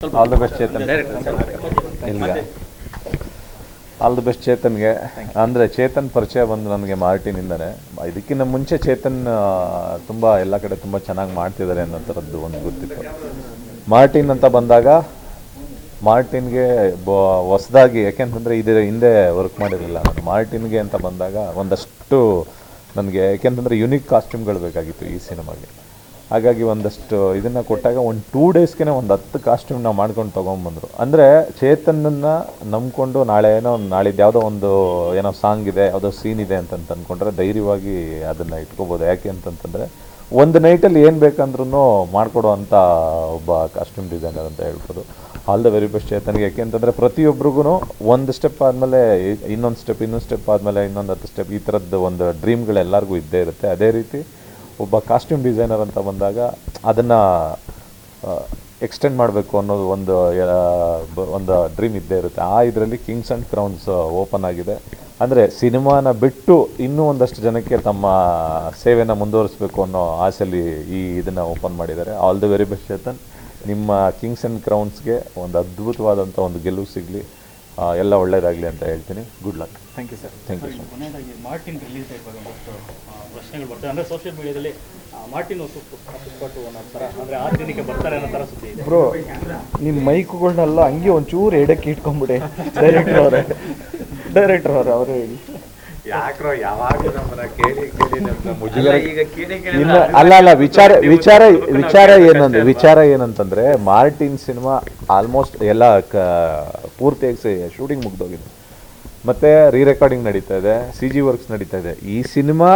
All the best Chetan. ಇಲ್ಲ, all the best ಚೇತನ್ಗೆ. ಅಂದರೆ ಚೇತನ್ ಪರಿಚಯ ಬಂದು ನನಗೆ ಮಾರ್ಟಿನಿಂದನೇ. ಇದಕ್ಕಿಂತ ಮುಂಚೆ ಚೇತನ್ ತುಂಬ ಎಲ್ಲ ಕಡೆ ತುಂಬ ಚೆನ್ನಾಗಿ ಮಾಡ್ತಿದ್ದಾರೆ ಅನ್ನೋ ಥರದ್ದು ಒಂದು ಗೊತ್ತಿತ್ತು. ಮಾರ್ಟಿನ್ ಅಂತ ಬಂದಾಗ ಮಾರ್ಟಿನ್ಗೆ ಹೊಸದಾಗಿ, ಯಾಕೆಂತಂದರೆ ಇದರ ಹಿಂದೆ ವರ್ಕ್ ಮಾಡಿರಲಿಲ್ಲ ನಾನು. ಮಾರ್ಟಿನ್ಗೆ ಅಂತ ಬಂದಾಗ ಒಂದಷ್ಟು ನನಗೆ, ಯಾಕೆಂತಂದರೆ ಯುನೀಕ್ ಕಾಸ್ಟ್ಯೂಮ್ಗಳು ಬೇಕಾಗಿತ್ತು ಈ ಸಿನಿಮಾಗೆ. ಹಾಗಾಗಿ ಒಂದಷ್ಟು ಇದನ್ನು ಕೊಟ್ಟಾಗ ಒಂದು 2 ಡೇಸ್ಗೆ ಒಂದು 10 ಕಾಸ್ಟ್ಯೂಮ್ ನಾವು ಮಾಡ್ಕೊಂಡು ತೊಗೊಂಬಂದರು. ಅಂದರೆ ಚೇತನನ್ನು ನಂಬ್ಕೊಂಡು ನಾಳಿದ್ದು ಯಾವುದೋ ಒಂದು ಏನೋ ಸಾಂಗ್ ಇದೆ, ಯಾವುದೋ ಸೀನ್ ಇದೆ ಅಂತ ಅಂದ್ಕೊಂಡ್ರೆ ಧೈರ್ಯವಾಗಿ ಅದನ್ನು ಇಟ್ಕೋಬೋದು. ಯಾಕೆ ಅಂತಂತಂದರೆ ಒಂದು ನೈಟಲ್ಲಿ ಏನು ಬೇಕಂದ್ರೂ ಮಾಡಿಕೊಡೋ ಅಂಥ ಒಬ್ಬ ಕಾಸ್ಟ್ಯೂಮ್ ಡಿಸೈನರ್ ಅಂತ ಹೇಳ್ಬೋದು. ಆಲ್ ದ ವೆರಿ ಬೆಸ್ಟ್ ಚೇತನ್ಗೆ. ಯಾಕೆಂತಂದರೆ ಪ್ರತಿಯೊಬ್ಬರಿಗೂ ಒಂದು ಸ್ಟೆಪ್ ಆದಮೇಲೆ ಇನ್ನೊಂದು ಸ್ಟೆಪ್ ಆದಮೇಲೆ ಇನ್ನೊಂದು 10 ಸ್ಟೆಪ್, ಈ ಥರದ್ದು ಒಂದು ಡ್ರೀಮ್ಗಳೆಲ್ಲರಿಗೂ ಇದ್ದೇ ಇರುತ್ತೆ. ಅದೇ ರೀತಿ ಒಬ್ಬ ಕಾಸ್ಟ್ಯೂಮ್ ಡಿಸೈನರ್ ಅಂತ ಬಂದಾಗ ಅದನ್ನು ಎಕ್ಸ್ಟೆಂಡ್ ಮಾಡಬೇಕು ಅನ್ನೋದು ಒಂದು ಡ್ರೀಮ್ ಇದ್ದೇ ಇರುತ್ತೆ. ಆ ಇದರಲ್ಲಿ ಕಿಂಗ್ಸ್ ಆ್ಯಂಡ್ ಕ್ರೌನ್ಸ್ ಓಪನ್ ಆಗಿದೆ. ಅಂದರೆ ಸಿನಿಮಾನ ಬಿಟ್ಟು ಇನ್ನೂ ಒಂದಷ್ಟು ಜನಕ್ಕೆ ತಮ್ಮ ಸೇವೆನ ಮುಂದುವರಿಸಬೇಕು ಅನ್ನೋ ಆಸೆಯಲ್ಲಿ ಇದನ್ನು ಓಪನ್ ಮಾಡಿದ್ದಾರೆ. All the very best Chetan. ನಿಮ್ಮ ಕಿಂಗ್ಸ್ ಆ್ಯಂಡ್ ಕ್ರೌನ್ಸ್ಗೆ ಒಂದು ಅದ್ಭುತವಾದಂಥ ಒಂದು ಗೆಲುವು ಸಿಗಲಿ, ಎಲ್ಲ ಒಳ್ಳೆಯದಾಗಲಿ ಅಂತ ಹೇಳ್ತೀನಿ. Good luck. Thank you sir. Thank you. ಕೊನೆಯದಾಗಿ ಮಾರ್ಟಿನ್ ರಿಲೀಸ್ ಆಗಿ ಒಂದಷ್ಟು ಪ್ರಶ್ನೆಗಳು ಬರ್ತವೆ. ಅಂದರೆ ಸೋಷಿಯಲ್ ಮೀಡಿಯಾದಲ್ಲಿ ಮಾರ್ಟಿನ್ ಸುಪ್ಪಟ್ಟು ಅನ್ನೋ ಥರ, ಅಂದರೆ 6 ದಿನಕ್ಕೆ ಬರ್ತಾರೆ ಅನ್ನೋ ಥರ ಸುದ್ದಿ ಇದೆ. ಬ್ರೋ, ನಿಮ್ಮ ಮೈಕುಗಳನ್ನೆಲ್ಲ ಹಂಗೆ ಒಂಚೂರು ಎಡಕ್ಕೆ ಇಟ್ಕೊಂಡ್ಬಿಡಿ. ಡೈರೆಕ್ಟರ್ ಅವರೇ ಹೇಳಿ. ಯಾಕ್ರೋ ಯಾವಾಗಲೂ ನಮ್ಮನ್ನ ಕೇಳಿ ವಿಚಾರ ಏನಂತಂದ್ರೆ ಮಾರ್ಟಿನ್ ಸಿನಿಮಾ ಆಲ್ಮೋಸ್ಟ್ ಎಲ್ಲ ಪೂರ್ತಿಯಾಗಿ ಶೂಟಿಂಗ್ ಮುಗ್ದೋಗಿದೆ. ಮತ್ತೆ ರೀರೆಕಾರ್ಡಿಂಗ್ ನಡೀತಾ ಇದೆ, CG ವರ್ಕ್ಸ್ ನಡೀತಾ ಇದೆ. ಈ ಸಿನಿಮಾ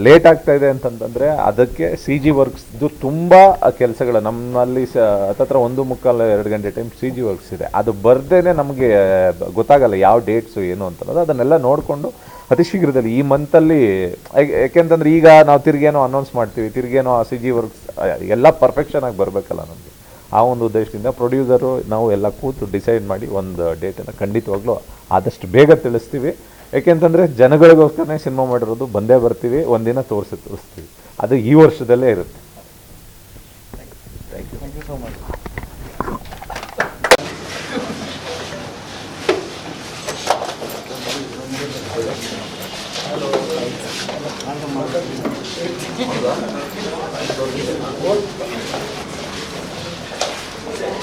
ಲೇಟ್ ಆಗ್ತಾ ಇದೆ ಅಂತಂತಂದರೆ ಅದಕ್ಕೆ CG ವರ್ಕ್ಸ್ದು ತುಂಬ ಕೆಲಸಗಳು ನಮ್ಮಲ್ಲಿ ಹತ್ತತ್ರ 1.25-2 ಗಂಟೆ ಟೈಮ್ CG ವರ್ಕ್ಸ್ ಇದೆ. ಅದು ಬರ್ದೇ ನಮಗೆ ಗೊತ್ತಾಗಲ್ಲ ಯಾವ ಡೇಟ್ಸು ಏನು ಅಂತನ್ನೋದು. ಅದನ್ನೆಲ್ಲ ನೋಡಿಕೊಂಡು ಅತಿ ಶೀಘ್ರದಲ್ಲಿ ಈ ಮಂತಲ್ಲಿ, ಯಾಕೆಂತಂದ್ರೆ ಈಗ ನಾವು ತಿರ್ಗೇನೋ ಅನೌನ್ಸ್ ಮಾಡ್ತೀವಿ, ತಿರ್ಗೇನೋ CG ವರ್ಕ್ಸ್ ಎಲ್ಲ ಪರ್ಫೆಕ್ಷನಾಗಿ ಬರಬೇಕಲ್ಲ ನಮಗೆ. ಆ ಒಂದು ಉದ್ದೇಶದಿಂದ ಪ್ರೊಡ್ಯೂಸರು ನಾವು ಎಲ್ಲ ಕೂತು ಡಿಸೈಡ್ ಮಾಡಿ ಒಂದು ಡೇಟನ್ನು ಖಂಡಿತವಾಗ್ಲೂ ಆದಷ್ಟು ಬೇಗ ತಿಳಿಸ್ತೀವಿ. ಯಾಕೆಂತಂದರೆ ಜನಗಳಿಗೋಸ್ಕರನೇ ಸಿನಿಮಾ ಮಾಡಿರೋದು. ಬಂದೇ ಬರ್ತೀವಿ, ಒಂದಿನ ತೋರಿಸ್ತೀವಿ. ಅದು ಈ ವರ್ಷದಲ್ಲೇ ಇರುತ್ತೆ. Thank you so much.